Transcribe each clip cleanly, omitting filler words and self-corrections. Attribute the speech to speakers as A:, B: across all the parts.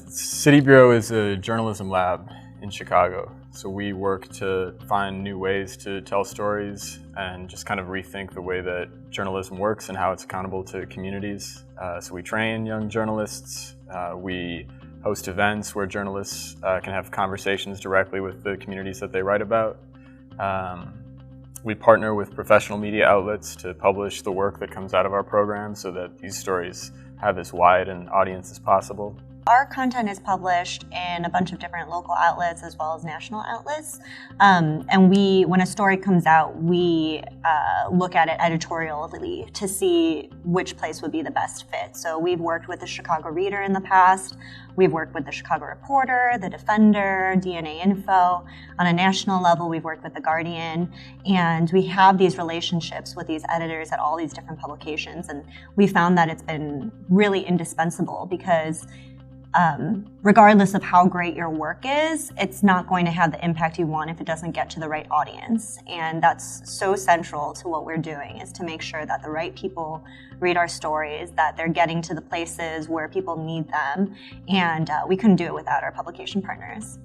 A: City Bureau is a journalism lab in Chicago. So we work to find new ways to tell stories and just kind of rethink the way that journalism works and how it's accountable to communities. So we train young journalists. We host events where journalists can have conversations directly with the communities that they write about. We partner with professional media outlets to publish the work that comes out of our program so that these stories have as wide an audience as possible.
B: Our content is published in a bunch of different local outlets as well as national outlets. And when a story comes out, we look at it editorially to see which place would be the best fit. So we've worked with the Chicago Reader in the past. We've worked with the Chicago Reporter, the Defender, DNA Info. On a national level, we've worked with the Guardian. And we have these relationships with these editors at all these different publications. And we found that it's been really indispensable because regardless of how great your work is, it's not going to have the impact you want if it doesn't get to the right audience. And that's so central to what we're doing, is to make sure that the right people read our stories, that they're getting to the places where people need them. And we couldn't do it without our publication partners.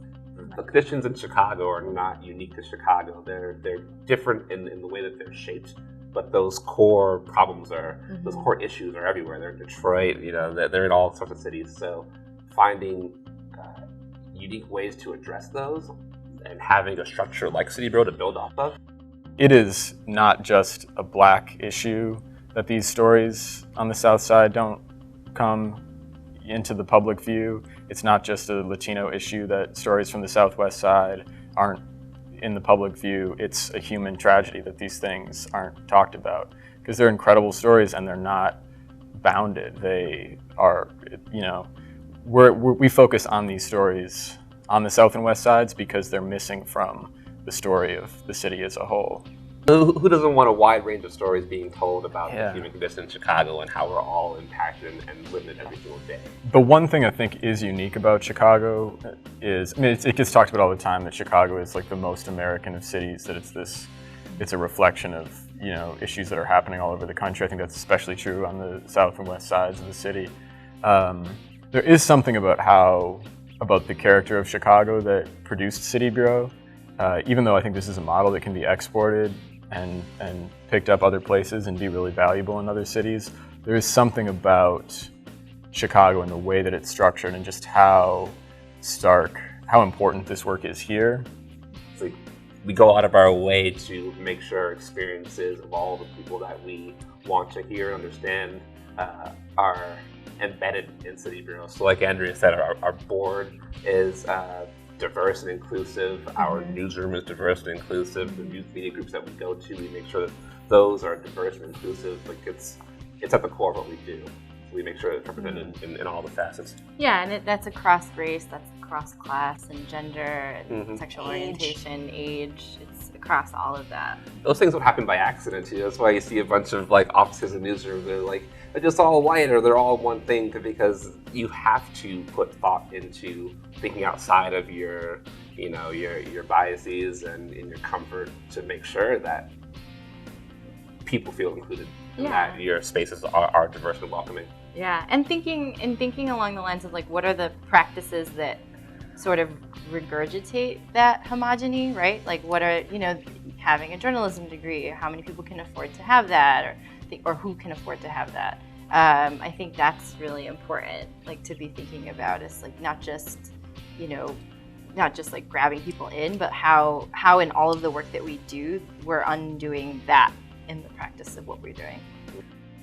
C: The conditions in Chicago are not unique to Chicago. They're different in the way that they're shaped. But those core problems those core issues are everywhere. They're in Detroit, they're in all sorts of cities. So finding unique ways to address those and having a structure like City Bureau to build off of.
A: It is not just a Black issue that these stories on the South Side don't come into the public view. It's not just a Latino issue that stories from the Southwest Side aren't in the public view. It's a human tragedy that these things aren't talked about, because they're incredible stories and they're not bounded. They are, we focus on these stories on the South and West Sides because they're missing from the story of the city as a whole.
C: Who doesn't want a wide range of stories being told about the human condition in Chicago and how we're all impacted and living it every single day?
A: The one thing I think is unique about Chicago is, it gets talked about all the time that Chicago is like the most American of cities, that it's a reflection of, issues that are happening all over the country. I think that's especially true on the South and West sides of the city. There is something about the character of Chicago that produced City Bureau, even though I think this is a model that can be exported and picked up other places and be really valuable in other cities. There is something about Chicago and the way that it's structured and just how important this work is here.
C: It's like we go out of our way to make sure experiences of all the people that we want to hear and understand are embedded in City Bureau. So like Andrea said, our board is diverse and inclusive. Our newsroom is diverse and inclusive. The news media groups that we go to, we make sure that those are diverse and inclusive. Like it's at the core of what we do. So we make sure it's represented in all the facets.
D: Yeah, and that's across race, that's across class and gender, and sexual orientation, age. It's across all of that.
C: Those things don't happen by accident. That's why you see a bunch of offices and newsrooms. They're just all white, or they're all one thing, because you have to put thought into thinking outside of your biases and in your comfort to make sure that people feel included and that your spaces are diverse and welcoming.
D: Yeah, and thinking along the lines of what are the practices that sort of regurgitate that homogeny, right? What are, having a journalism degree, how many people can afford to have that, or who can afford to have that? I think that's really important, to be thinking about is not just grabbing people in, but how in all of the work that we do, we're undoing that in the practice of what we're doing.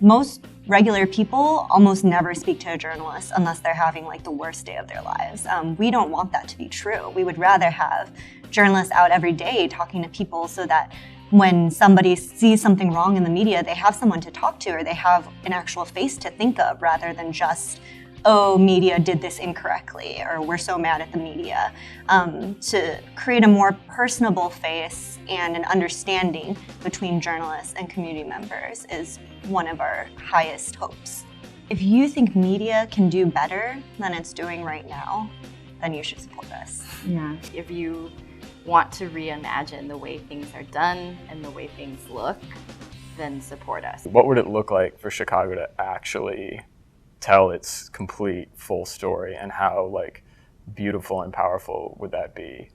B: Most regular people almost never speak to a journalist unless they're having the worst day of their lives. We don't want that to be true. We would rather have journalists out every day talking to people so that when somebody sees something wrong in the media, they have someone to talk to, or they have an actual face to think of, rather than just, oh, media did this incorrectly, or we're so mad at the media. To create a more personable face and an understanding between journalists and community members is one of our highest hopes. If you think media can do better than it's doing right now, then you should support us.
D: Yeah. If you want to reimagine the way things are done and the way things look, then support us.
A: What would it look like for Chicago to actually tell its complete full story, and how like beautiful and powerful would that be?